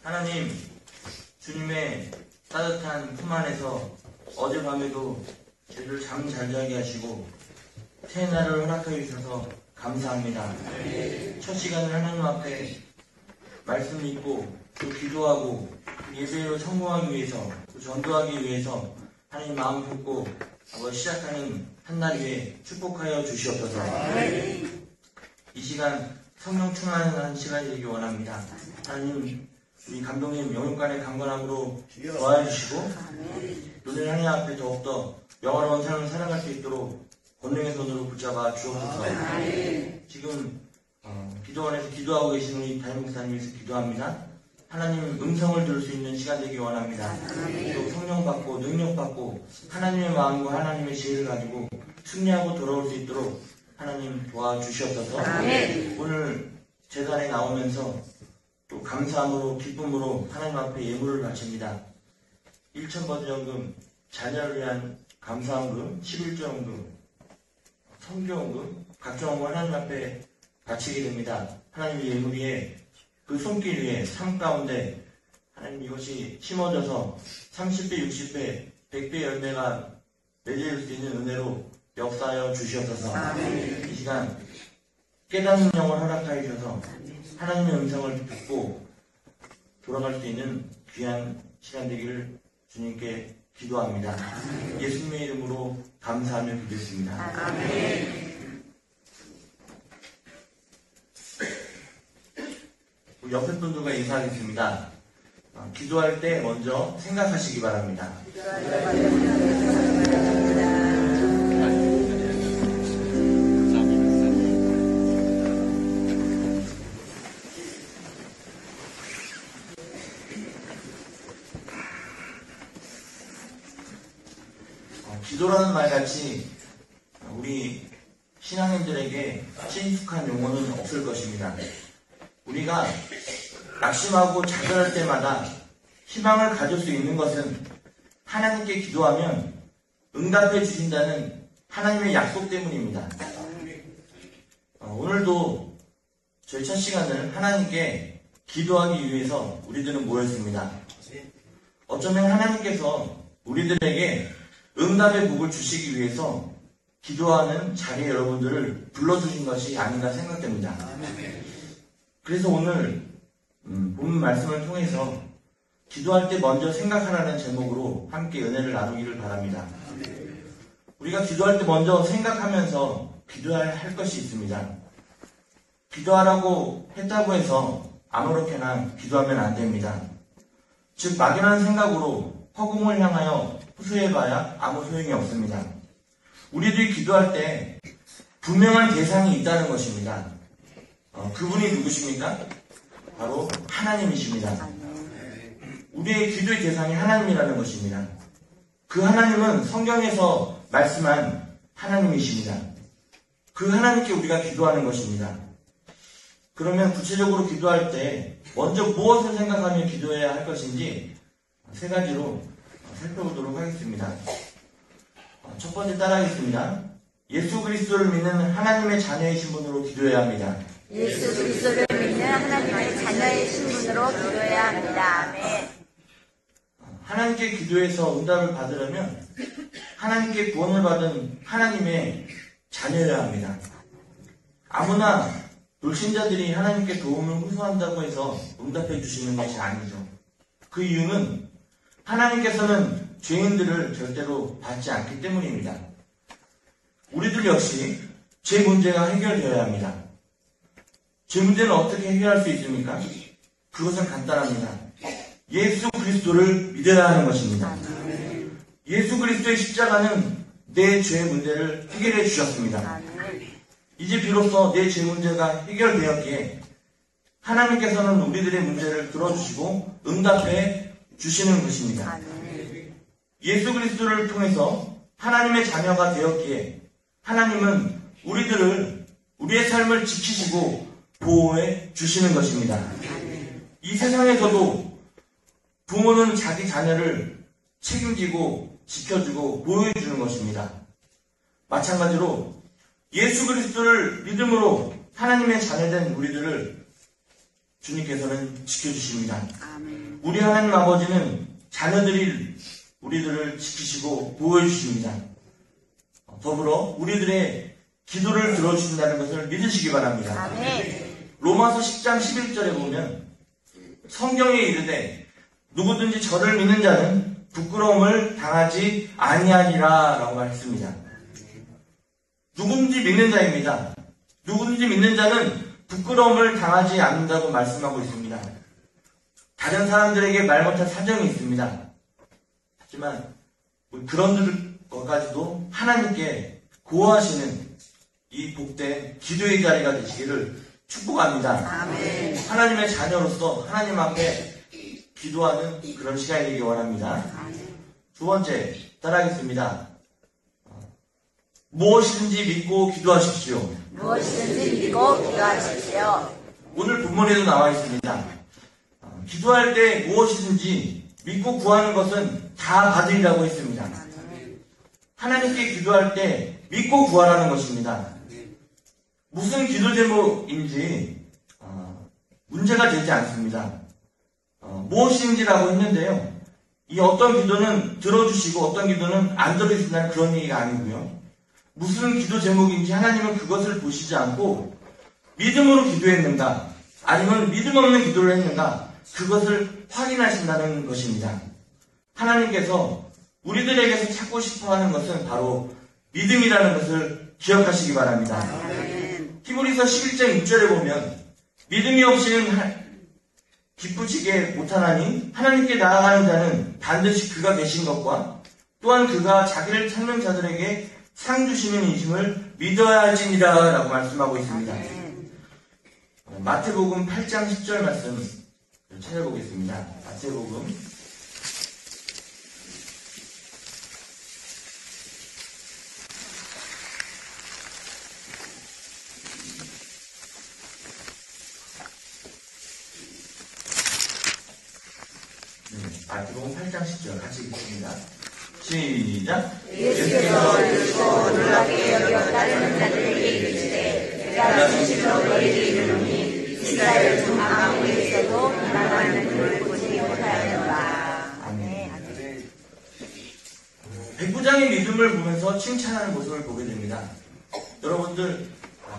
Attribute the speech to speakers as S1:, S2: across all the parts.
S1: 하나님, 주님의 따뜻한 품 안에서 어젯밤에도 저희를 잠 잘 자게 하시고 새날을 허락해 주셔서 감사합니다. 첫 시간을 하나님 앞에 말씀 읽고 또 기도하고 예배로 성공하기 위해서 또 전도하기 위해서 하나님 마음 품고 시작하는 한날 위에 축복하여 주시옵소서. 이 시간 성령 충만한 시간이 되기 원합니다. 하나님, 우리 감독님 영육간의 강건함으로 도와해 주시고 오늘 하나님 앞에 더욱더 영원한 삶을 살아갈 수 있도록 권능의 손으로 붙잡아 주옵소서. 지금 기도원에서 기도하고 계신 우리 담임 목사님 위해서 기도합니다. 하나님 음성을 들을 수 있는 시간 되기 원합니다. 또 성령 받고 능력 받고 하나님의 마음과 하나님의 지혜를 가지고 승리하고 돌아올 수 있도록 하나님 도와주시옵소서. 오늘 제단에 나오면서 또 감사함으로 기쁨으로 하나님 앞에 예물을 바칩니다. 1,000번연금, 자녀를 위한 감사헌금, 11조헌금, 성교헌금, 각종 헌금 하나님 앞에 바치게 됩니다. 하나님의 예물 위에 그 손길 위에 삶 가운데 하나님 이것이 심어져서 30배, 60배, 100배 열매가 맺을 수 있는 은혜로 역사하여 주시옵소서. 이 시간 깨닫는 영을 허락하여 주셔서 하나님의 음성을 듣고 돌아갈 수 있는 귀한 시간 되기를 주님께 기도합니다. 예수님의 이름으로 감사하며 기도했습니다. 옆에 분들과 인사하겠습니다. 기도할 때 먼저 생각하시기 바랍니다. 기도라는 말같이 우리 신앙인들에게 친숙한 용어는 없을 것입니다. 우리가 낙심하고 좌절할 때마다 희망을 가질 수 있는 것은 하나님께 기도하면 응답해 주신다는 하나님의 약속 때문입니다. 오늘도 저희 첫 시간을 하나님께 기도하기 위해서 우리들은 모였습니다. 어쩌면 하나님께서 우리들에게 응답의 복을 주시기 위해서 기도하는 자리에 여러분들을 불러주신 것이 아닌가 생각됩니다. 그래서 오늘 본문 말씀을 통해서 기도할 때 먼저 생각하라는 제목으로 함께 은혜를 나누기를 바랍니다. 우리가 기도할 때 먼저 생각하면서 기도해야 할 것이 있습니다. 기도하라고 했다고 해서 아무렇게나 기도하면 안 됩니다. 즉 막연한 생각으로 허공을 향하여 호소해봐야 아무 소용이 없습니다. 우리들이 기도할 때 분명한 대상이 있다는 것입니다. 그분이 누구십니까? 바로 하나님이십니다. 우리의 기도의 대상이 하나님이라는 것입니다. 그 하나님은 성경에서 말씀한 하나님이십니다. 그 하나님께 우리가 기도하는 것입니다. 그러면 구체적으로 기도할 때 먼저 무엇을 생각하며 기도해야 할 것인지 세 가지로 살펴보도록 하겠습니다. 첫 번째 따라하겠습니다. 예수 그리스도를 믿는 하나님의 자녀이신 분으로 기도해야 합니다.
S2: 예수 그리스도를 믿는 하나님의 자녀이신 분으로 기도해야 합니다. 아멘.
S1: 하나님께 기도해서 응답을 받으려면 하나님께 구원을 받은 하나님의 자녀여야 합니다. 아무나 불신자들이 하나님께 도움을 호소한다고 해서 응답해 주시는 것이 아니죠. 그 이유는 하나님께서는 죄인들을 절대로 받지 않기 때문입니다. 우리들 역시 죄 문제가 해결되어야 합니다. 죄 문제는 어떻게 해결할 수 있습니까? 그것은 간단합니다. 예수 그리스도를 믿어야 하는 것입니다. 예수 그리스도의 십자가는 내 죄 문제를 해결해 주셨습니다. 이제 비로소 내 죄 문제가 해결되었기에 하나님께서는 우리들의 문제를 들어주시고 응답해 주시는 것입니다. 예수 그리스도를 통해서 하나님의 자녀가 되었기에 하나님은 우리의 삶을 지키시고 보호해 주시는 것입니다. 이 세상에서도 부모는 자기 자녀를 책임지고 지켜주고 보호해 주는 것입니다. 마찬가지로 예수 그리스도를 믿음으로 하나님의 자녀된 우리들을 주님께서는 지켜주십니다.
S2: 아멘.
S1: 우리 하나님 아버지는 자녀들이 우리들을 지키시고 보호해 주십니다. 더불어 우리들의 기도를 들어주신다는 것을 믿으시기 바랍니다.
S2: 아멘.
S1: 로마서 10장 11절에 보면 성경에 이르되 누구든지 저를 믿는 자는 부끄러움을 당하지 아니하리라 라고 말했습니다. 누구든지 믿는 자입니다. 누구든지 믿는 자는 부끄러움을 당하지 않는다고 말씀하고 있습니다. 다른 사람들에게 말 못할 사정이 있습니다. 하지만 그런 것까지도 하나님께 고하시는 이 복된 기도의 자리가 되시기를 축복합니다.
S2: 아멘.
S1: 하나님의 자녀로서 하나님 앞에 기도하는 그런 시간이 되기 원합니다. 두 번째, 따라하겠습니다. 무엇이든지 믿고 기도하십시오.
S2: 무엇이든지 믿고 기도하십시오.
S1: 오늘 본문에도 나와 있습니다. 기도할 때 무엇이든지 믿고 구하는 것은 다 받으리라고 했습니다. 하나님께 기도할 때 믿고 구하라는 것입니다. 무슨 기도 제목인지 문제가 되지 않습니다. 무엇인지라고 했는데요. 이 어떤 기도는 들어주시고 어떤 기도는 안 들어주신다는 그런 얘기가 아니고요. 무슨 기도 제목인지 하나님은 그것을 보시지 않고 믿음으로 기도했는가 아니면 믿음 없는 기도를 했는가 그것을 확인하신다는 것입니다. 하나님께서 우리들에게서 찾고 싶어하는 것은 바로 믿음이라는 것을 기억하시기 바랍니다. 히브리서 11장 6절에 보면 믿음이 없이는 기쁘시게 못하나니 하나님께 나아가는 자는 반드시 그가 계신 것과 또한 그가 자기를 찾는 자들에게 상 주시는 이심을 믿어야 할지니라 라고 말씀하고 있습니다. 마태복음 8장 10절 말씀 찾아보겠습니다. 마태복음 8장 10절 같이 읽습니다. 시작.
S2: 예수께서 듣고 놀랍게 여겨 따르는 자들에게 이르시되 내가 진실로 너희에게 이르노니 이스라엘 중 아무리 있어도 나라는 그를 보지 못하였노라. 아멘.
S1: 백부장의 믿음을 보면서 칭찬하는 모습을 보게 됩니다. 여러분들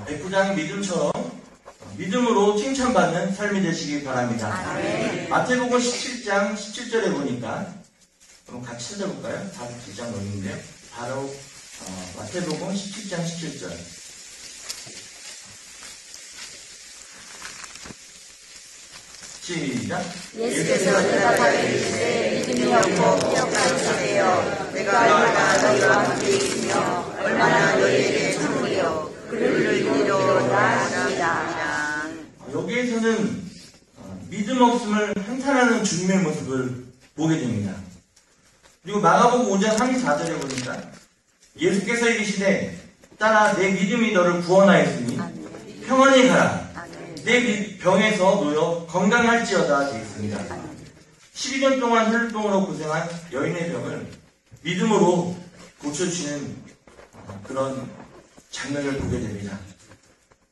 S1: 백부장의 믿음처럼 믿음으로 칭찬받는 삶이 되시기 바랍니다.
S2: 아멘.
S1: 마태복음 17장 17절에 보니까 그럼 같이 찾아볼까요? 47장 넘는데요. 바로 마태복음 17장 17절. 시작.
S2: 예수께서 대답하여 이르시되 믿음이 없고 부족하시되어 내가 얼마나 너희와 함께 있으며 얼마나 너희에게 참으리요 그를 이루리로다 하시니라.
S1: 여기에서는 믿음 없음을 한탄하는 주님의 모습을 보게 됩니다. 그리고 마가복음 5장 34절에 보니까 예수께서 이르시되 딸아 내 믿음이 너를 구원하였으니 평안히 가라. 내 병에서 놓여 건강할지어다 되어 있습니다. 12년 동안 혈병으로 고생한 여인의 병을 믿음으로 고쳐주시는 그런 장면을 보게 됩니다.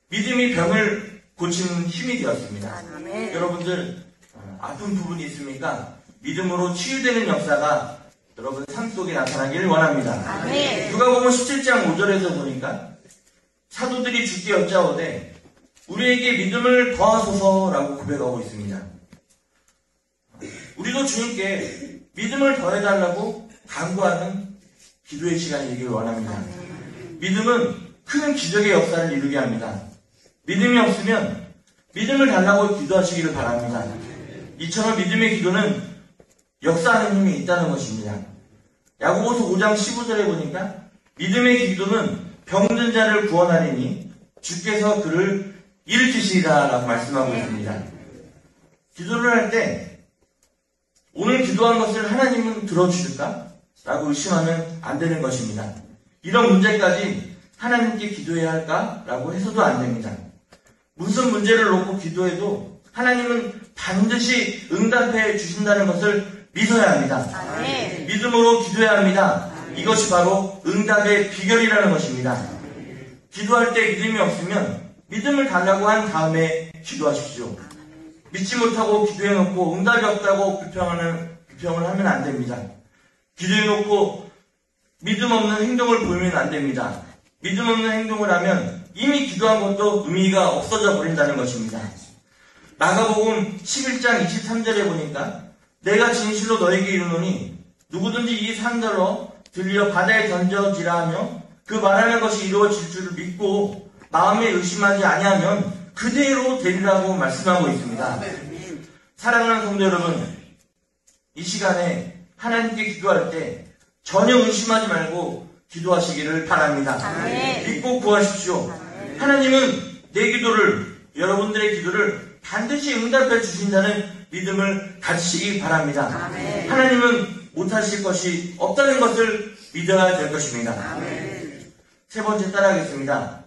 S1: 믿음이 병을 고치는 힘이 되었습니다. 여러분들 아픈 부분이 있습니까? 믿음으로 치유되는 역사가 여러분 삶 속에 나타나기를 원합니다. 누가복음 17장 5절에서 보니까 사도들이 주께 여짜오되 우리에게 믿음을 더하소서라고 고백하고 있습니다. 우리도 주님께 믿음을 더해달라고 간구하는 기도의 시간이 되기를 원합니다. 믿음은 큰 기적의 역사를 이루게 합니다. 믿음이 없으면 믿음을 달라고 기도하시기를 바랍니다. 이처럼 믿음의 기도는 역사하는 힘이 있다는 것입니다. 야고보서 5장 15절에 보니까 믿음의 기도는 병든 자를 구원하리니 주께서 그를 일으키시리라 라고 말씀하고 있습니다. 기도를 할 때 오늘 기도한 것을 하나님은 들어주실까? 라고 의심하면 안 되는 것입니다. 이런 문제까지 하나님께 기도해야 할까? 라고 해서도 안 됩니다. 무슨 문제를 놓고 기도해도 하나님은 반드시 응답해 주신다는 것을 믿어야 합니다. 믿음으로 기도해야 합니다. 이것이 바로 응답의 비결이라는 것입니다. 기도할 때 믿음이 없으면 믿음을 달라고 한 다음에 기도하십시오. 믿지 못하고 기도해놓고 응답이 없다고 불평을 하면 안 됩니다. 기도해놓고 믿음 없는 행동을 보이면 안 됩니다. 믿음 없는 행동을 하면 이미 기도한 것도 의미가 없어져 버린다는 것입니다. 마가복음 11장 23절에 보니까 내가 진실로 너에게 이르노니 누구든지 이 산더러 들려 바다에 던져지라 하며 그 말하는 것이 이루어질 줄을 믿고 마음에 의심하지 아니하면 그대로 되리라고 말씀하고 있습니다. 사랑하는 성도 여러분, 이 시간에 하나님께 기도할 때 전혀 의심하지 말고 기도하시기를 바랍니다.
S2: 아멘.
S1: 믿고 구하십시오.
S2: 아멘.
S1: 하나님은 내 기도를, 여러분들의 기도를 반드시 응답해 주신다는 믿음을 가지시기 바랍니다.
S2: 아멘.
S1: 하나님은 못하실 것이 없다는 것을 믿어야 될 것입니다.
S2: 아멘.
S1: 세 번째 따라하겠습니다.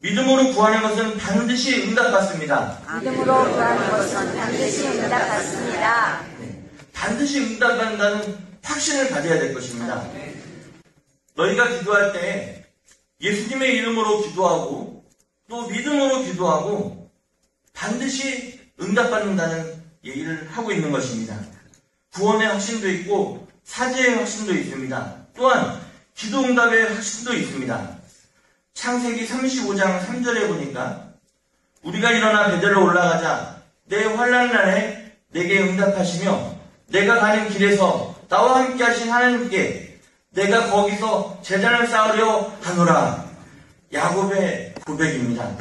S1: 믿음으로 구하는 것은 반드시 응답받습니다.
S2: 믿음으로 구하는 것은 반드시 응답받습니다.
S1: 반드시 응답받는다는 확신을 가져야 될 것입니다. 너희가 기도할 때 예수님의 이름으로 기도하고 또 믿음으로 기도하고 반드시 응답받는다는 얘기를 하고 있는 것입니다. 구원의 확신도 있고 사죄의 확신도 있습니다. 또한 기도 응답의 확신도 있습니다. 창세기 35장 3절에 보니까 우리가 일어나 베델로 올라가자 내 환난 날에 내게 응답하시며 내가 가는 길에서 나와 함께 하신 하나님께 내가 거기서 제단을 쌓으려 하노라. 야곱의 고백입니다.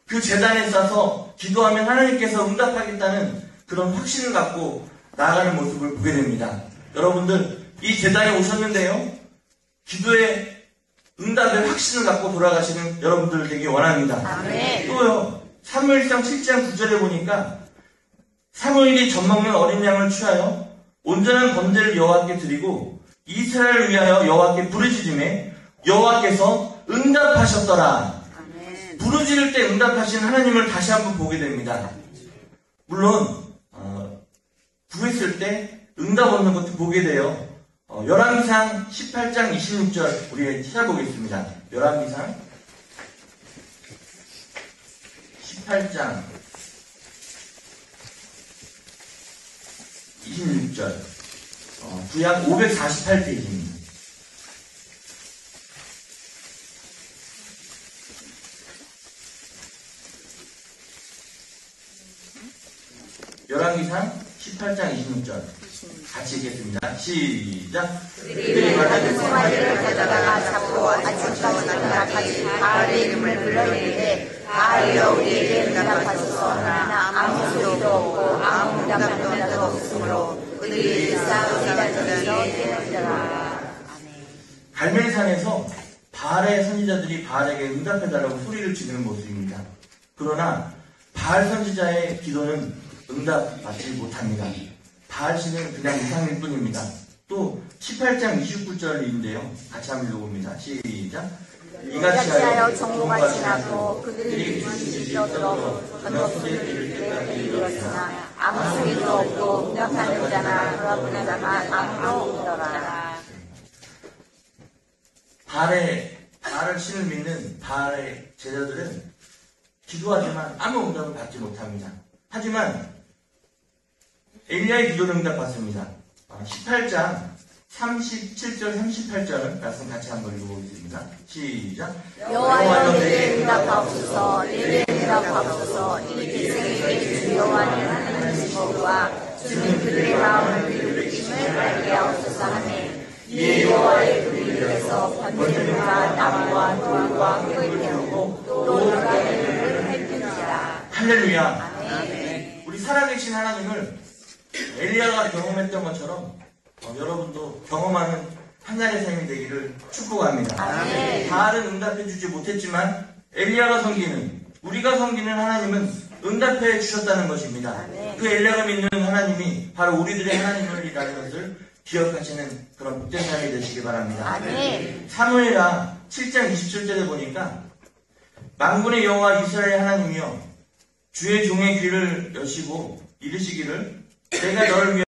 S1: 그 제단에 싸서 기도하면 하나님께서 응답하겠다는 그런 확신을 갖고 나아가는 모습을 보게 됩니다. 여러분들 이 제단에 오셨는데요. 기도의 응답의 확신을 갖고 돌아가시는 여러분들 되기 원합니다.
S2: 아멘.
S1: 또요. 사무엘상 7장 9절에 보니까 사무엘이 젖먹는 어린 양을 취하여 온전한 번제를 여호와께 드리고 이스라엘을 위하여 여호와께 부르짖음에 여호와께서 응답하셨더라.
S2: 아멘.
S1: 부르짖을 때 응답하신 하나님을 다시 한번 보게 됩니다. 물론 구했을 때 응답 없는 것도 보게 돼요. 열왕기상 18장 26절 우리 찾아보겠습니다. 열왕기상 18장 26절 구약 548페이지입니다. 열왕기상 18장 26절 같이 읽겠습니다. 시작.
S2: 그들이 받은 송아지를 가져다가 잡고 아침까지 응답하지 바알의 이름을 불러내리되 바알이여 우리에게 응답하소서. 그러나 아무 소리도 없고 아무 응답하는 자도 없으므로 그들이 싸우고 다니면서 뛰어들더라.
S1: 갈멜산에서 바알의 선지자들이 바알에게 응답해달라고 소리를 지르는 모습입니다. 그러나 바알 선지자의 기도는 응답받지 못합니다. 바알신은 그냥 이상일 뿐입니다. 또 18장 29절인데요. 같이 한번 읽어봅니다. 시작.
S2: 이같이 하여 정보가 지나고 그들이 주님이 떠들어 건너편을 이를 때까지 이르렀으나 아무 소리도 없고 응답하는 자나 돌아보는 자가 아무도 없더라.
S1: 바알을 신을 믿는 바알의 제자들은 기도하지만 아무 응답을 받지 못합니다. 하지만 엘리야의 기도는 응답받습니다. 18장 37절 38절은 말씀 같이 한번 읽어보겠습니다. 시작.
S2: 여호와여 내게 응답하옵소서. 내게 응답하옵소서. 이 백성에게 주 여호와는 하나님이시거니와 주는 그들의 마음을 비우심을 알게 하옵소서 하네. 이에 여호와의 불이 일어서 번제물과 나무와 돌과 흙을 태우고 또 노라대를 핥는지라.
S1: 할렐루야.
S2: 아멘.
S1: 우리 살아계신 하나님을 엘리야가 경험했던 것처럼 여러분도 경험하는 하나님의 삶이 되기를 축복합니다.
S2: 아멘.
S1: 바알은 응답해주지 못했지만 엘리야가 섬기는 우리가 섬기는 하나님은 응답해 주셨다는 것입니다.
S2: 아멘.
S1: 그 엘리야가 믿는 하나님이 바로 우리들의 하나님이라는 것을 기억하시는 그런 복된 삶이 되시기 바랍니다.
S2: 아멘.
S1: 사무엘하 7장 27절에 보니까 만군의 여호와 이스라엘 하나님이여 주의 종의 귀를 여시고 이르시기를 내가 너를 위하여